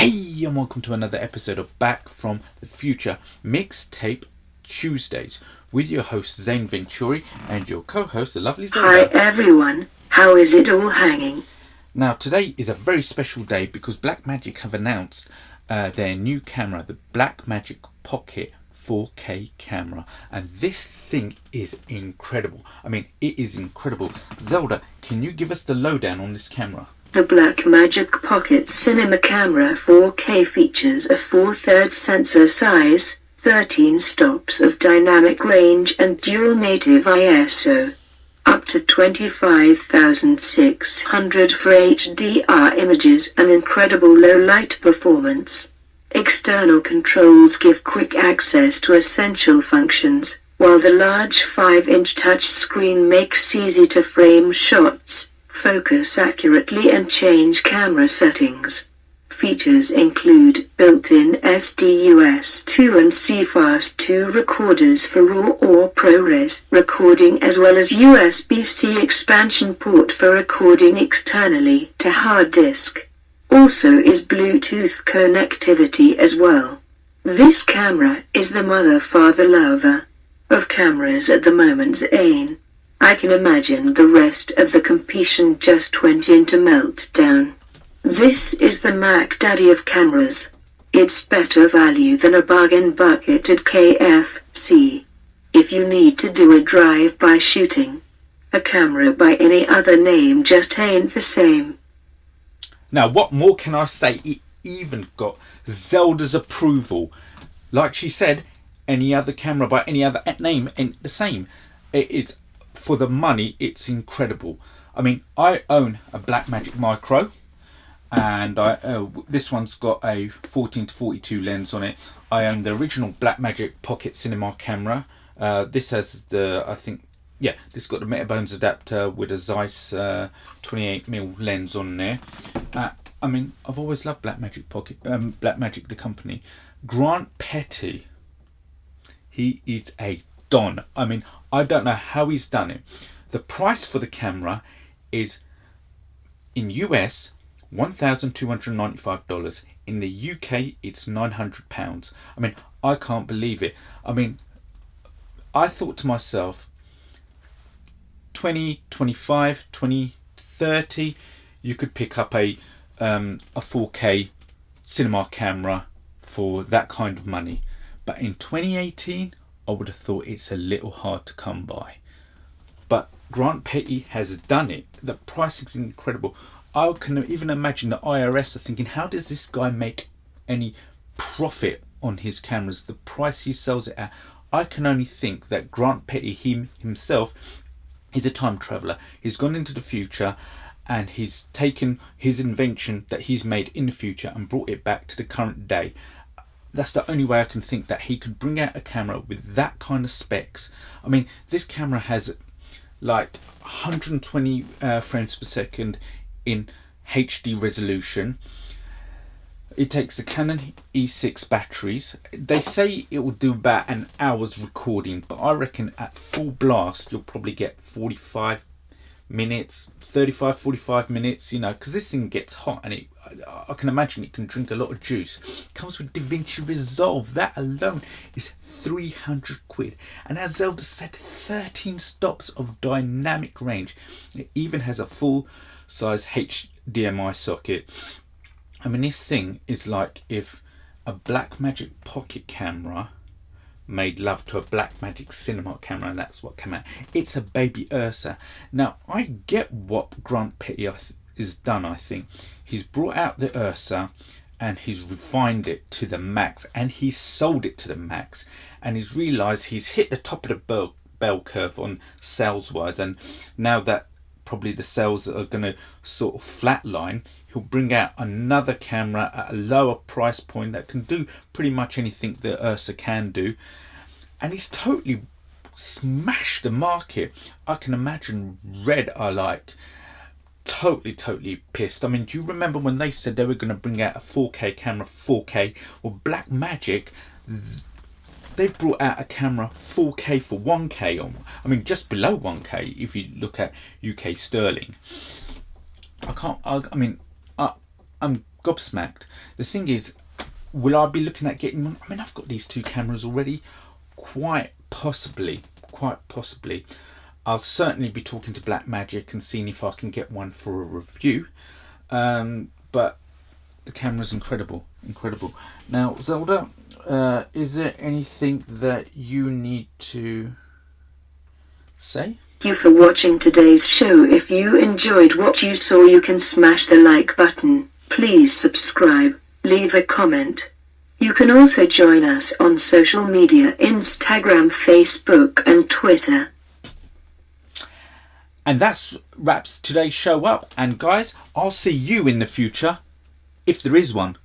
Hey, and welcome to another episode of Back from the Future Mixtape Tuesdays with your host Zain Venturi and your co-host, the lovely Zain. Hi everyone, how is it all hanging? Now today is a very special day because Blackmagic have announced their new camera, the Blackmagic Pocket 4K camera, and this thing is incredible. I mean, it is incredible. Zelda, can you give us the lowdown on this camera? The Blackmagic Pocket Cinema Camera 4K features a 4/3 sensor size, 13 stops of dynamic range and dual native ISO. Up to 25,600 for HDR images and incredible low light performance. External controls give quick access to essential functions, while the large 5-inch touchscreen makes easy to frame shots, focus accurately and change camera settings. Features include built-in UHS-II and CFast-II recorders for RAW or ProRes recording, as well as USB-C expansion port for recording externally to hard disk. Also is Bluetooth connectivity as well. This camera is the mother-father lover of cameras at the moment, Zain. I can imagine the rest of the competition just went into meltdown. This is the Mac Daddy of cameras. It's better value than a bargain bucket at KFC. If you need to do a drive-by shooting, a camera by any other name just ain't the same. Now, what more can I say? It even got Zelda's approval. Like she said, any other camera by any other name ain't the same. It's for the money, it's incredible. I mean, I own a Blackmagic Micro, and this one's got a 14-42 lens on it. I own the original Blackmagic Pocket Cinema Camera. This has this got the Metabones adapter with a Zeiss 28mm lens on there. I mean, I've always loved Blackmagic Blackmagic the company. Grant Petty, he is a don. I mean, I don't know how he's done it. The price for the camera is in US $1,295. In the UK it's £900. I mean, I can't believe it. I mean, I thought to myself, 20, 25, 20, 30, you could pick up a 4K cinema camera for that kind of money. But in 2018, I would have thought it's a little hard to come by. But Grant Petty has done it. The pricing is incredible. I can even imagine the IRS are thinking, how does this guy make any profit on his cameras? The price he sells it at. I can only think that Grant Petty himself is a time traveller. He's gone into the future and he's taken his invention that he's made in the future and brought it back to the current day. That's the only way I can think that he could bring out a camera with that kind of specs. I mean, this camera has like 120 frames per second in HD resolution. It takes the Canon E6 batteries. They say it will do about an hour's recording, but I reckon at full blast you'll probably get 45 minutes, 45 minutes, you know, because this thing gets hot and I can imagine it can drink a lot of juice. It comes with DaVinci Resolve. That alone is 300 quid. And as Zelda said, 13 stops of dynamic range. It even has a full size HDMI socket. I mean, this thing is like if a Blackmagic Pocket camera made love to a Blackmagic Cinema camera, and that's what came out. It's a baby Ursa. Now, I get what Grant Petty has done. I think he's brought out the Ursa and he's refined it to the max, and he's sold it to the max, and he's realised he's hit the top of the bell curve on sales wise, and now that probably the sales are going to sort of flatline, he'll bring out another camera at a lower price point that can do pretty much anything the Ursa can do, and he's totally smashed the market. I can imagine Red are like totally pissed. I mean, do you remember when they said they were going to bring out a 4K camera, 4K? Well, Blackmagic, they brought out a camera 4K for 1K, I mean just below 1K if you look at UK sterling. I'm gobsmacked. The thing is, will I be looking at getting one? I mean, I've got these 2 cameras already. Quite possibly. I'll certainly be talking to Blackmagic and seeing if I can get one for a review. But the camera's incredible. Now, Zelda, is there anything that you need to say? Thank you for watching today's show. If you enjoyed what you saw, you can smash the like button. Please subscribe, leave a comment. You can also join us on social media, Instagram, Facebook and Twitter. And that wraps today's show up. And guys, I'll see you in the future, if there is one.